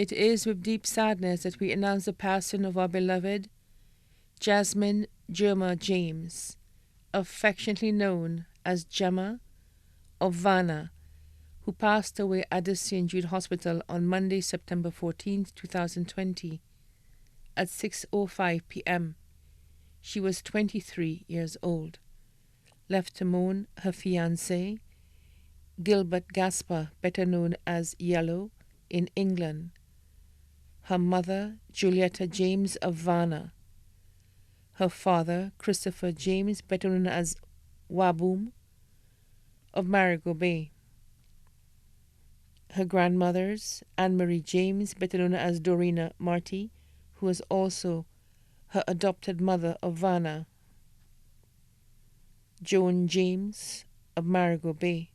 It is with deep sadness that we announce the passing of our beloved Jasmine Jerma James, affectionately known as Gemma of Vanna, who passed away at the St. Jude Hospital on Monday, September 14, 2020, at 6:05 p.m. She was 23 years old. Left to mourn her fiancé, Gilbert Gaspar, better known as Yellow, in England, her mother, Julietta James of Vanna, her father, Christopher James, better known as Waboom, of Marigot Bay, her grandmothers, Anne-Marie James, better known as Dorina Marty, who was also her adopted mother of Vanna, Joan James of Marigot Bay,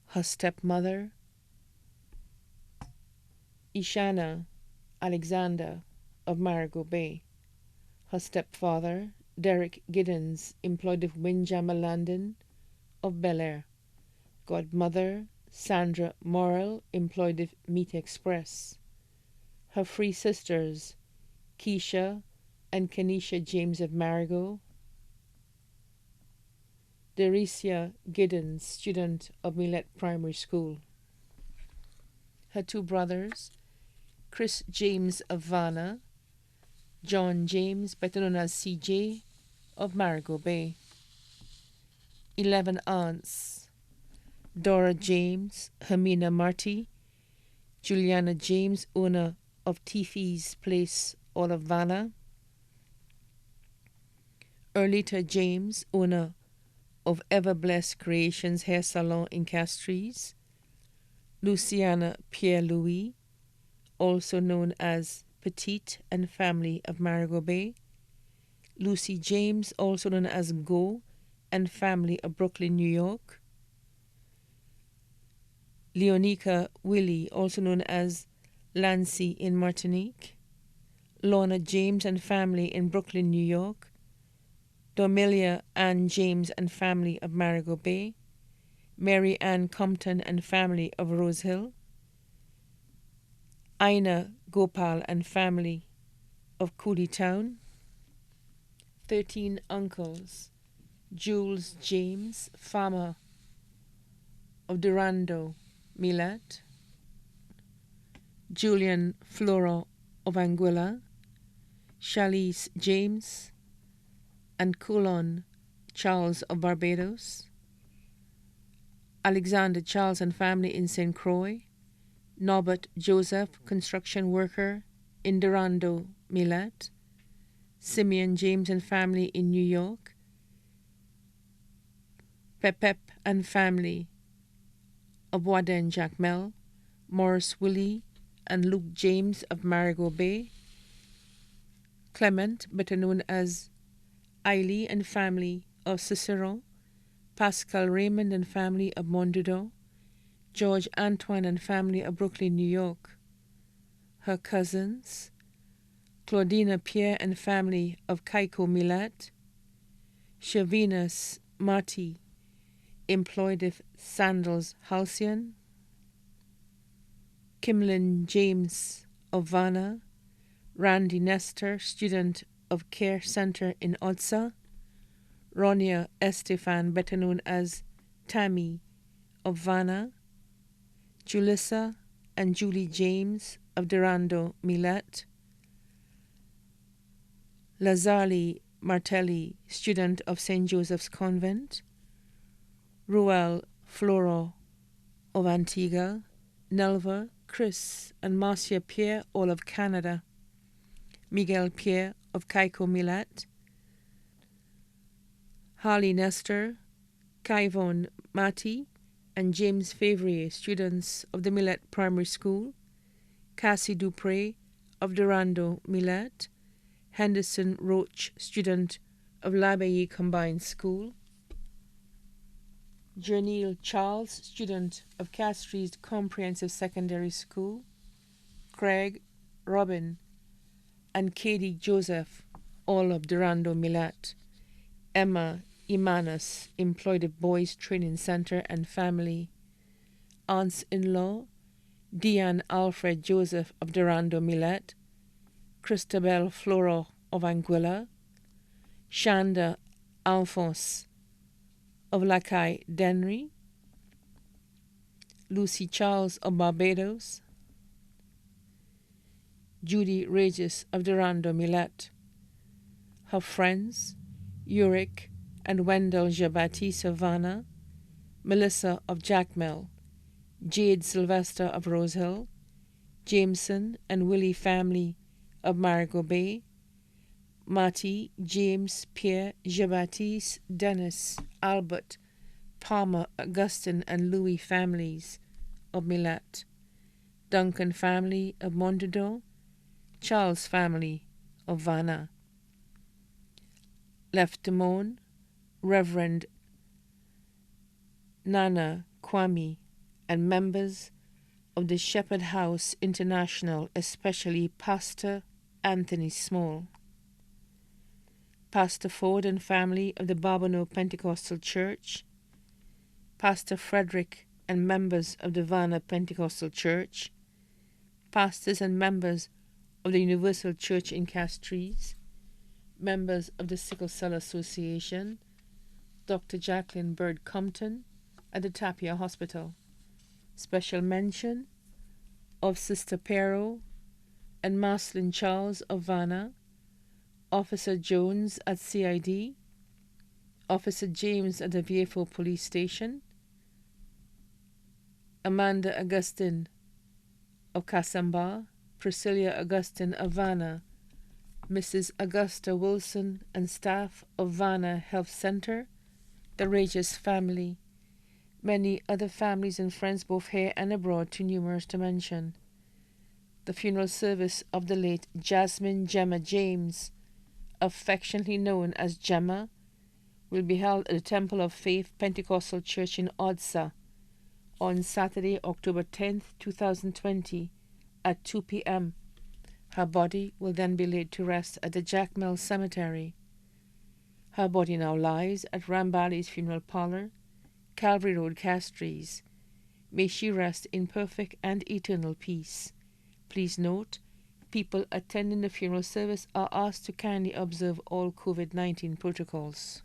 her stepmother, Ishana Alexander of Marigot Bay, her stepfather, Derek Giddens, employed of Windjammer Landing of Bel Air, godmother, Sandra Morrell, employed of Meat Express, her three sisters, Keisha and Kenisha James of Marigot, Dericia Giddens, student of Millet Primary School, her two brothers, Chris James of Vanna, John James, better known as CJ, of Marigot Bay, 11 aunts, Dora James, Hermina Marty, Juliana James, owner of Tiffy's Place, all of Vanna, Erlita James, owner of Ever Blessed Creations Hair Salon in Castries, Luciana Pierre-Louis, also known as Petite and family of Marigot Bay, Lucy James, also known as Go and family of Brooklyn, New York, Leonica Willie, also known as Lancy in Martinique, Lorna James and family in Brooklyn, New York, Dormelia Ann James and family of Marigot Bay, Mary Ann Compton and family of Rose Hill, Aina Gopal and family of Cooley Town, 13 uncles, Jules James, farmer of Durando, Milat, Julian Flora of Anguilla, Chalice James, and Coulon Charles of Barbados, Alexander Charles and family in St. Croix, Norbert Joseph, construction worker in Durando, Milat, Simeon James and family in New York, Pepep and family of Waden Jacmel, Morris Willie and Luke James of Marigot Bay, Clement, better known as Eiley and family of Cicero, Pascal Raymond and family of Mondudo, George Antoine and family of Brooklyn, New York, her cousins, Claudina Pierre and family of Kaiko Milat, Chavinas Marty, employed of Sandals Halcyon, Kimlin James of Vanna, Randy Nestor, student of Care Center in Otsa, Ronia Estefan, better known as Tammy of Vanna, Julissa and Julie James of Durando, Milat, Lazali Martelli, student of St. Joseph's Convent, Ruel Floro of Antigua, Nelva, Chris, and Marcia Pierre, all of Canada, Miguel Pierre of Kaiko Milat, Harley Nestor, Kaivon Mati, and James Favrier, students of the Millet Primary School, Cassie Dupre of Durando, Milat, Henderson Roach, student of L'Abbaye Combined School, Jernil Charles, student of Castries Comprehensive Secondary School, Craig, Robin, and Katie Joseph, all of Durando, Milat, Emma Imanas, employed at Boys Training Center and family, aunts-in-law, Dean Alfred Joseph of Durando Millet, Christabel Flora of Anguilla, Shanda Alphonse of Lacaille Dennery, Lucy Charles of Barbados, Judy Regis of Durando Millet, her friends, Uric and Wendell Jabati Savannah, Melissa of Jackmel, Jade Sylvester of Rosehill, Jameson and Willie family of Marigot Bay, Marty, James, Pierre, Jean-Baptiste, Dennis, Albert, Palmer, Augustine and Louis families of Millet, Duncan family of Mondador, Charles family of Vanna, Leftemone, Reverend Nana Kwame, and members of the Shepherd House International, especially Pastor Anthony Small, Pastor Ford and family of the Barbano Pentecostal Church, Pastor Frederick and members of the Vanna Pentecostal Church, pastors and members of the Universal Church in Castries, members of the Sickle Cell Association, Dr. Jacqueline Bird Compton at the Tapia Hospital. Special mention of Sister Pero and Marcelin Charles of Vanna, Officer Jones at CID, Officer James at the VFO Police Station, Amanda Augustine of Casamba, Priscilla Augustine of Vanna, Mrs. Augusta Wilson and staff of Vanna Health Center, the Regis family, many other families and friends both here and abroad, too numerous to mention. The funeral service of the late Jasmine Jerma James, affectionately known as Gemma, will be held at the Temple of Faith Pentecostal Church in Odsa on Saturday, October 10th, 2020 at 2 p.m. Her body will then be laid to rest at the Jackmel Cemetery. Her body now lies at Rambali's Funeral Parlor, Calvary Road, Castries. May she rest in perfect and eternal peace. Please note, people attending the funeral service are asked to kindly observe all COVID-19 protocols.